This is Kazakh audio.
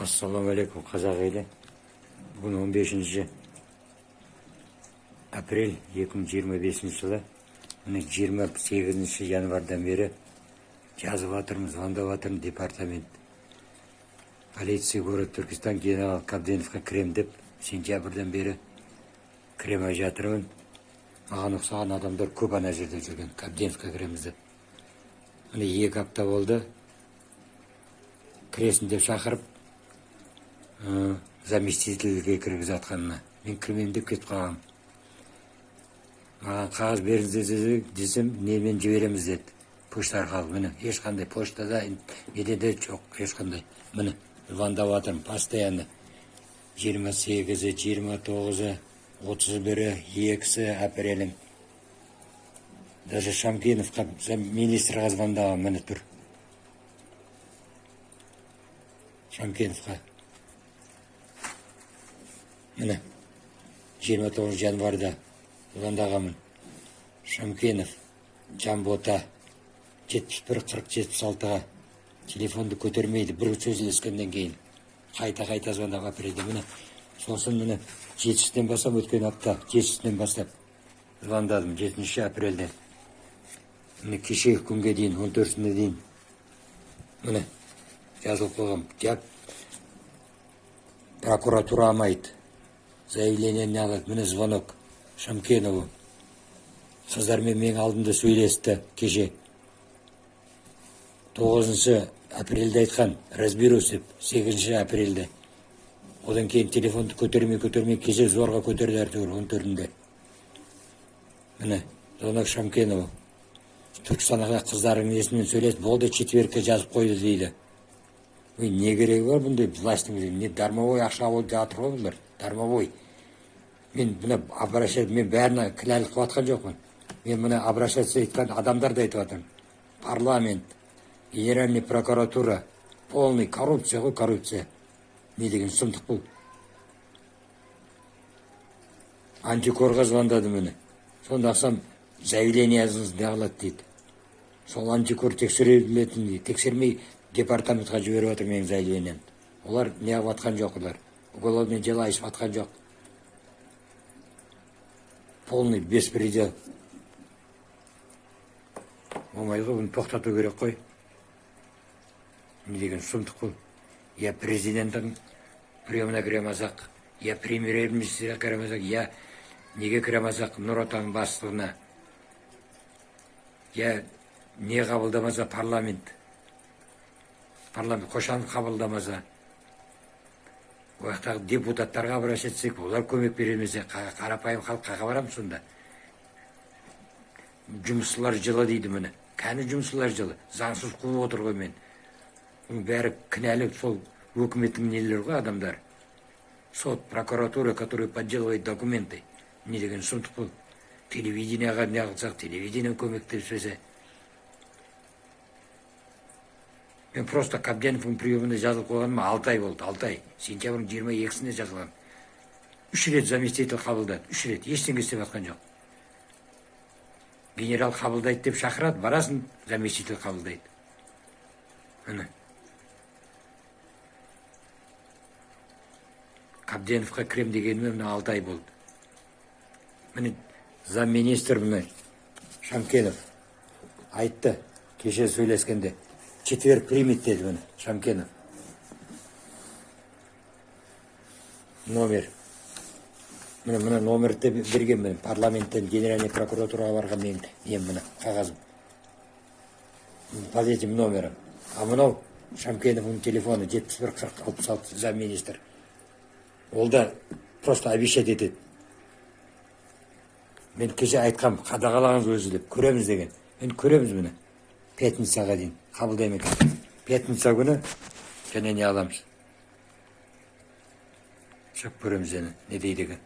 Ассалаумағалейкум, қазақ елі. Бүгін 15 апрель 2025 жылы. Міне 28 январдан бері жазып жатырмыз, звондап жатырмын департамент. Полиция город Түркістан генерал Кабденовқа кірем деп, сентябрьдан бері кіремей жатырмын. Маған ұқсаған адамдар көп ана жерде жүрген, Кабденовқа кіреміз деп. Міне 2 апта болды. Кіресін деп шақырып, заместительге кіргізіп жатқанына. Мен кірмеймін деп кетіп қалғам. Маған қағаз беріңіздер десем, немен жібереміз деді. Почта арқылы. Міне, ешқандай поштада, неде де жоқ, ешқандай. Міне, звондап жатырмын постоянно. 28, 29, 31, 2 апрелім. Даже Шамкеновқа, министрға звондағам, міне тұр. Шамкеновқа. Міне, 29 январда звондағамын. Шамкенов, Жамбота, 71-40-76-ға телефонды көтермейді. Бір сөзілескенден кейін қайта звондап апарады. Міне, сосын міне 7-ден бастап өткен апта, 7-ден бастап звондадым, 7 апрельден. Міне кешегі күнге дейін, 14-іне дейін. Міне, жазылып қойғам. Прокуратура алмайды. Заявление не алады. Міне звонок Шамкенову. Қыздармен мен алдымда сөйлесті кеше. 9 апрельде айтқан, разберусь деп, 8 апрельде. Одан кейін телефонды көтермей, кеше зорға көтерді әртүгір, 14-інде. Міне, звонок Шамкенову. Түркістанға қыздарының есімен сөйлесті, болды четверкке жазып қойды дейді. Не керегі бар бұндай властың, не дармовой ақша болып жатыр ғой бұлар, дармовой. Мен бұны обращать, мен бәріне кінәлік қылатқан жоқпын. Мен бұны обращаться еткен адамдар да айтып жатырмын. Парламент, генеральный прокуратура, полный коррупция ғой, коррупция. Не деген сұмдық бұл. Антикорға звондады мені. Сонда ақсам заявление жазыңыз не қылады дейді. Сол антикор тексерілетін дейді. Тексермей департаментқа жіберіп жатыр менің заявлением. Олар не қылып жатқан жоқ олар. Уголовное дело ашып жатқан жоқ. Полный беспредел. Болмайды ғой, бұны тоқтату керек қой. Не деген сұмдық бұл. Я президенттің приемына кіремасақ, я премьер-министрге кіремасақ, я неге кіремасақ Нұр Отан бастығына. Я не қабылдамаса парламент қошан қабылдамаса. Ояқтағы депутаттарға обращаться етсек, олар көмек беремесе, қарапайым халыққа барамын сонда. Жұмысшылар жылы дейді міне. Кәні жұмысшылар жылы. Заңсыз қуып отыр ғой мен. Бәрі кінәлі сол өкіметтің нелері ғой адамдар. Сот, прокуратура, который подделывает документы. Не деген сұмдық бұл. Телевидениеға не қылсақ, телевидение көмектеспесе. Мен просто Кабденовтың приемына жазылып қойғаныма 6 ай болды, 6 ай. Сентябрьдің 22-сінде жазылған. 3 рет заместитель қабылдады, 3 рет. Ештеңе істеп жатқан жоқ. Генерал қабылдайды деп шақырады, барасын, заместитель қабылдайды. Міне. Кабденовқа кірем дегеніме міне 6 ай болды. Міне замминистр міне Шамкенов айтты, кеше сөйлескенде. Четверг примет деді міне Шамкенов. Номер. Міне номерді берген мен парламенттен генеральный прокуратураға барған мен міне қағазым. Под этим номером. А мынау Шамкеновның телефоны 71-40-66 замминистр. Ол да просто обещать етеді. Мен кеше айтқам, қадағалаңыз өзі деп, көреміз деген. Мен көреміз міне. Пятницаға дейін қабылдаймын екен. Пятница күні және не аламыз. Шап көремізені, не дейді екен.